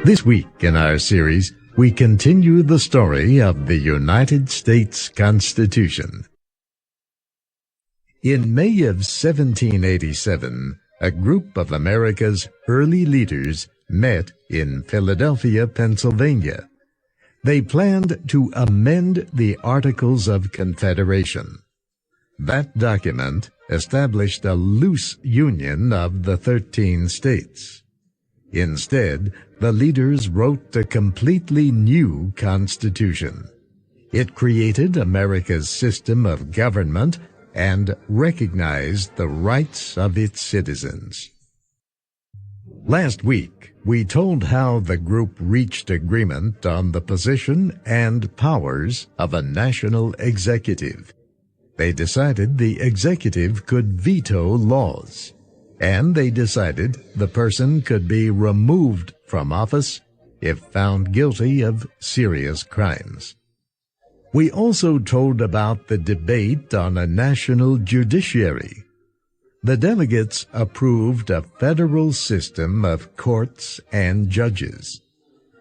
This week in our series, we continue the story of the United States Constitution. In May of 1787, a group of America's early leaders met in Philadelphia, Pennsylvania. They planned to amend the Articles of Confederation. That document established a loose union of the 13 states. Instead, the leaders wrote a completely new constitution. It created America's system of government and recognized the rights of its citizens. Last week, we told how the group reached agreement on the position and powers of a national executive. They decided the executive could veto laws, and they decided the person could be removed from office if found guilty of serious crimes. We also told about the debate on a national judiciary. The delegates approved a federal system of courts and judges.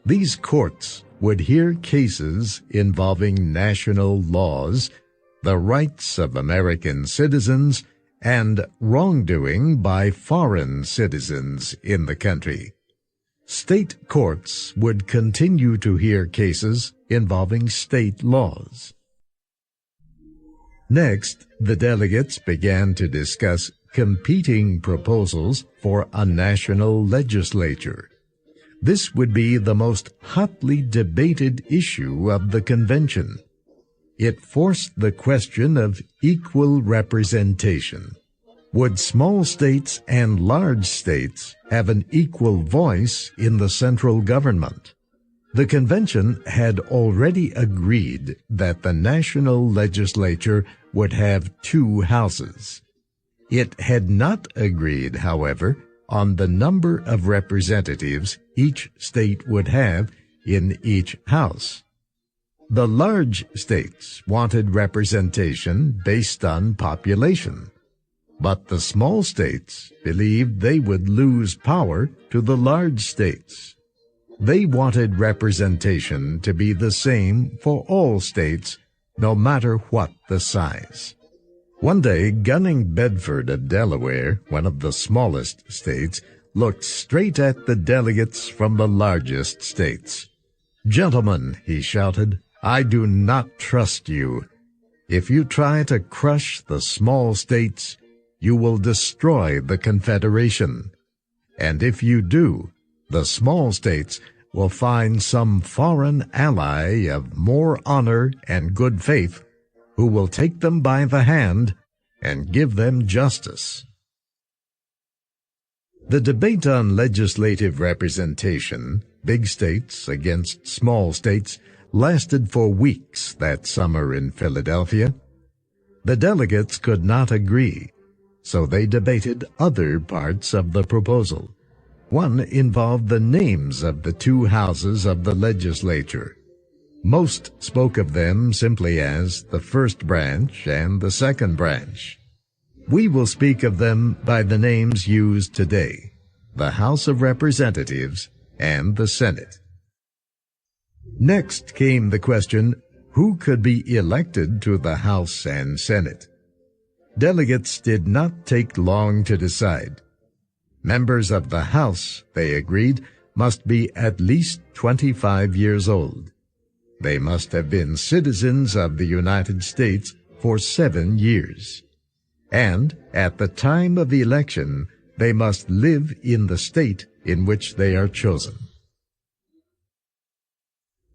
These courts would hear cases involving national laws, the rights of American citizens, and wrongdoing by foreign citizens in the country. State courts would continue to hear cases involving state laws. Next, the delegates began to discuss competing proposals for a national legislature. This would be the most hotly debated issue of the convention. It forced the question of equal representation. Would small states and large states have an equal voice in the central government? The convention had already agreed that the national legislature would have 2 houses. It had not agreed, however, on the number of representatives each state would have in each house. The large states wanted representation based on population, but the small states believed they would lose power to the large states. They wanted representation to be the same for all states, no matter what the size. One day, Gunning Bedford of Delaware, one of the smallest states, looked straight at the delegates from the largest states. "Gentlemen," he shouted, "I do not trust you. If you try to crush the small states, you will destroy the Confederation. And if you do, the small states will find some foreign ally of more honor and good faith who will take them by the hand and give them justice." The debate on legislative representation, big states against small states, lasted for weeks that summer in Philadelphia. The delegates could not agree, so they debated other parts of the proposal. One involved the names of the 2 houses of the legislature. Most spoke of them simply as the first branch and the second branch. We will speak of them by the names used today, the House of Representatives and the Senate. Next came the question, who could be elected to the House and Senate? Delegates did not take long to decide. Members of the House, they agreed, must be at least 25 years old. They must have been citizens of the United States for 7 years. And at the time of election, they must live in the state in which they are chosen.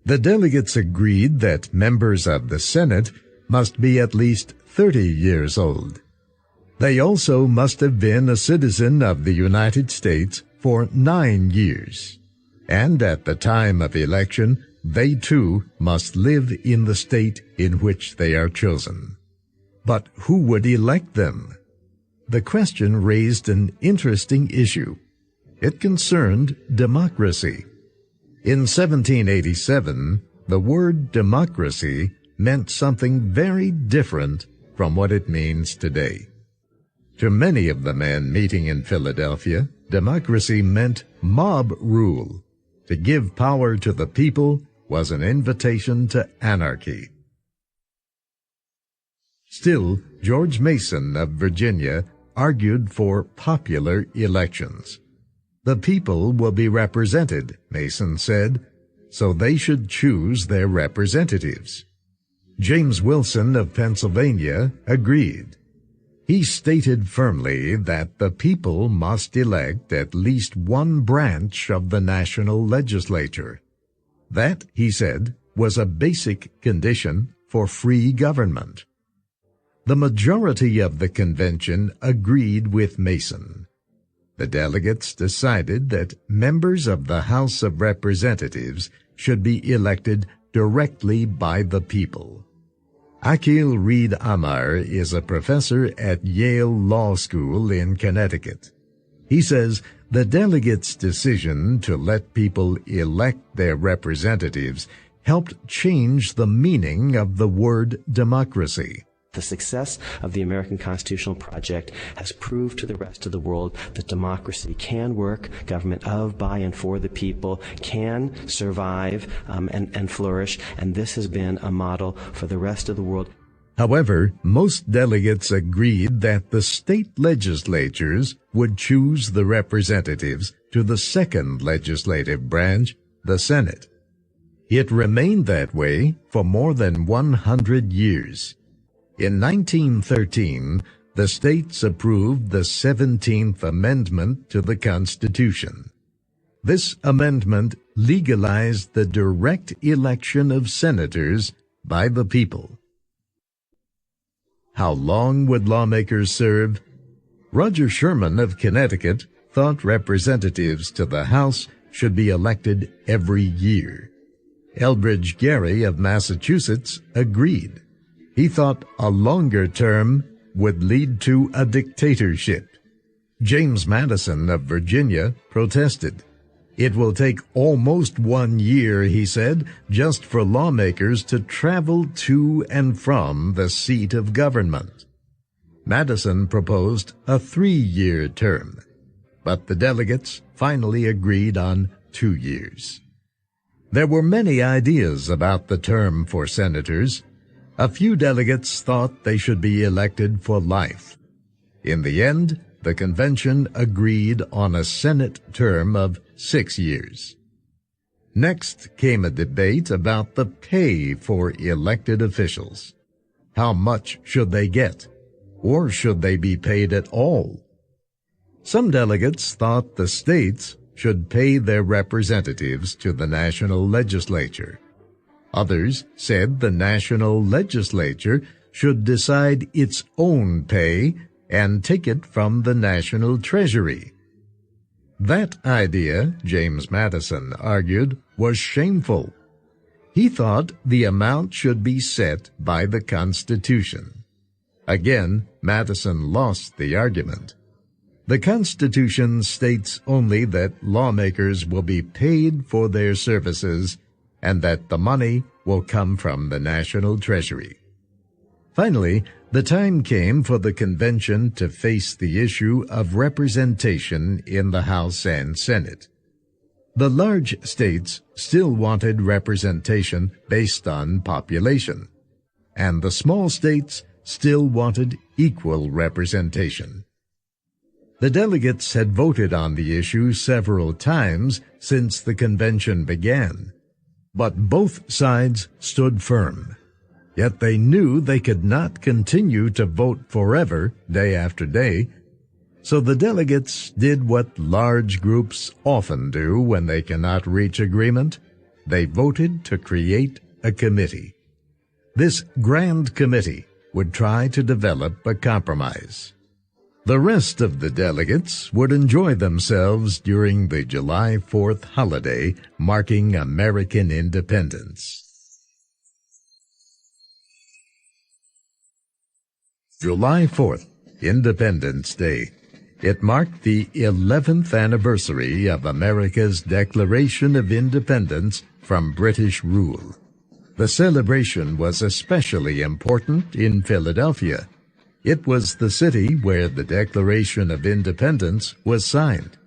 The delegates agreed that members of the Senate must be at least 30 years old. They also must have been a citizen of the United States for 9 years. And at the time of election, they too must live in the state in which they are chosen. But who would elect them? The question raised an interesting issue. It concerned democracy. In 1787, the word democracy meant something very different from what it means today. To many of the men meeting in Philadelphia, democracy meant mob rule, To give power to the people was an invitation to anarchy. Still, George Mason of Virginia argued for popular elections. The people will be represented, Mason said, so they should choose their representatives. James Wilson of Pennsylvania agreed. He stated firmly that the people must elect at least one branch of the national legislature. That, he said, was a basic condition for free government. The majority of the convention agreed with Mason. The delegates decided that members of the House of Representatives should be elected directly by the people. Akil Reed Amar is a professor at Yale Law School in Connecticut. He says the delegates' decision to let people elect their representatives helped change the meaning of the word democracy. The success of the American Constitutional Project has proved to the rest of the world that democracy can work, government of, by, and for the people can survive and flourish, and this has been a model for the rest of the world. However, most delegates agreed that the state legislatures would choose the representatives to the second legislative branch, the Senate. It remained that way for more than 100 years. In 1913, the states approved the 17th Amendment to the Constitution. This amendment legalized the direct election of senators by the people. How long would lawmakers serve? Roger Sherman of Connecticut thought representatives to the House should be elected every year. Elbridge Gerry of Massachusetts agreed. He thought a longer term would lead to a dictatorship. James Madison of Virginia protested. It will take almost 1 year, he said, just for lawmakers to travel to and from the seat of government. Madison proposed a 3-year term, but the delegates finally agreed on 2 years. There were many ideas about the term for senators. A few delegates thought they should be elected for life. In the end, the convention agreed on a Senate term of 6 years. Next came a debate about the pay for elected officials. How much should they get? Or should they be paid at all? Some delegates thought the states should pay their representatives to the national legislature. Others said the national legislature should decide its own pay and take it from the national treasury. That idea, James Madison argued, was shameful. He thought the amount should be set by the Constitution. Again, Madison lost the argument. The Constitution states only that lawmakers will be paid for their services and that the money will come from the national treasury. Finally, the time came for the convention to face the issue of representation in the House and Senate. The large states still wanted representation based on population, and the small states still wanted equal representation. The delegates had voted on the issue several times since the convention began, but both sides stood firm. Yet they knew they could not continue to vote forever, day after day, so the delegates did what large groups often do when they cannot reach agreement. They voted to create a committee. This grand committee would try to develop a compromise. The rest of the delegates would enjoy themselves during the July 4th holiday marking American independence. July 4th, Independence Day. It marked the 11th anniversary of America's Declaration of Independence from British rule. The celebration was especially important in Philadelphia. It was the city where the Declaration of Independence was signed.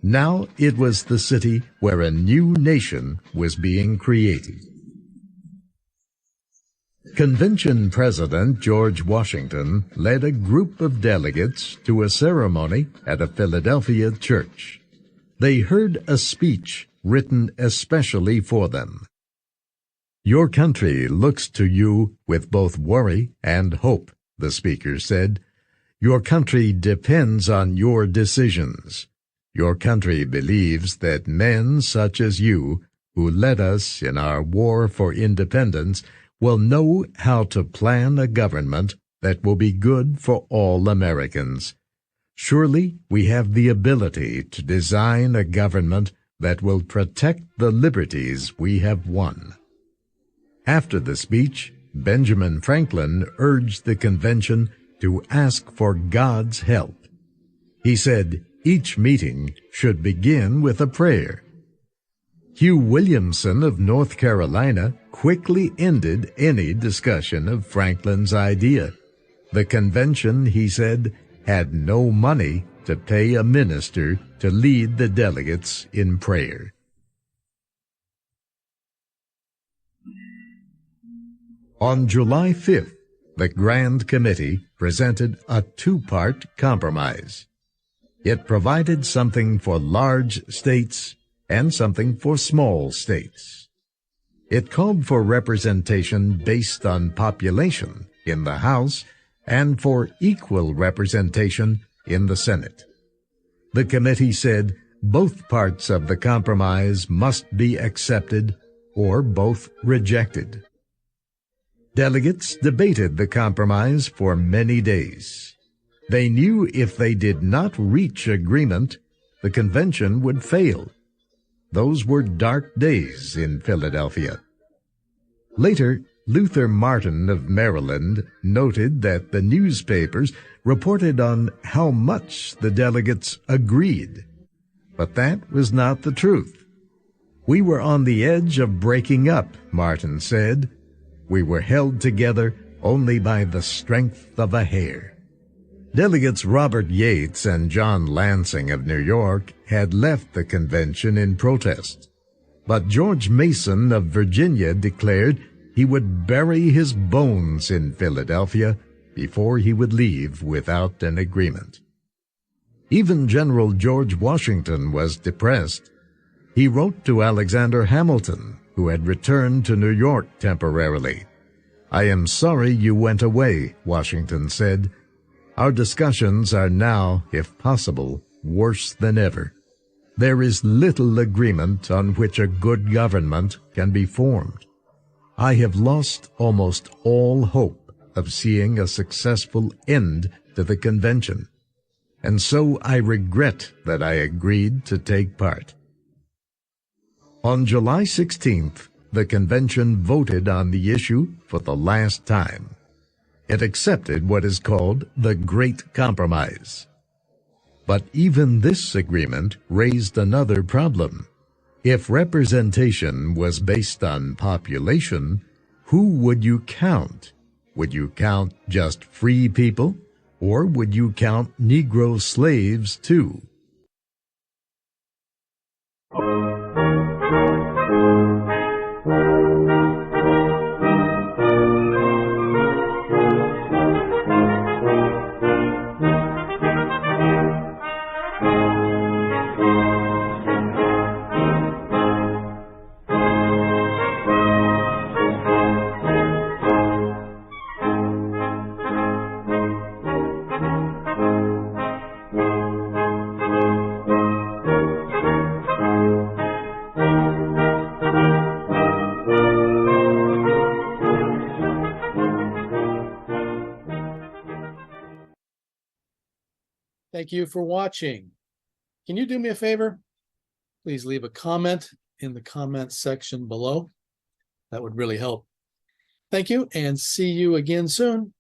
Now it was the city where a new nation was being created. Convention President George Washington led a group of delegates to a ceremony at a Philadelphia church. They heard a speech written especially for them. "Your country looks to you with both worry and hope," the speaker said. "Your country depends on your decisions. Your country believes that men such as you, who led us in our war for independence, will know how to plan a government that will be good for all Americans. Surely we have the ability to design a government that will protect the liberties we have won." After the speech, Benjamin Franklin urged the convention to ask for God's help. He said each meeting should begin with a prayer. Hugh Williamson of North Carolina quickly ended any discussion of Franklin's idea. The convention, he said, had no money to pay a minister to lead the delegates in prayer. On July 5th, the Grand Committee presented a two-part compromise. It provided something for large states and something for small states. It called for representation based on population in the House and for equal representation in the Senate. The committee said both parts of the compromise must be accepted or both rejected. Delegates debated the compromise for many days. They knew if they did not reach agreement, the convention would fail. Those were dark days in Philadelphia. Later, Luther Martin of Maryland noted that the newspapers reported on how much the delegates agreed. But that was not the truth. "We were on the edge of breaking up," Martin said. "We were held together only by the strength of a hair." Delegates Robert Yates and John Lansing of New York had left the convention in protest. But George Mason of Virginia declared he would bury his bones in Philadelphia before he would leave without an agreement. Even General George Washington was depressed. He wrote to Alexander Hamilton, who had returned to New York temporarily. "I am sorry you went away," Washington said. "Our discussions are now, if possible, worse than ever. There is little agreement on which a good government can be formed. I have lost almost all hope of seeing a successful end to the convention, and so I regret that I agreed to take part." On July 16th, the convention voted on the issue for the last time. It accepted what is called the Great Compromise. But even this agreement raised another problem. If representation was based on population, who would you count? Would you count just free people, or would you count Negro slaves too? Thank you for watching. Can you do me a favor? Please leave a comment in the comment section below. That would really help. Thank you, and see you again soon.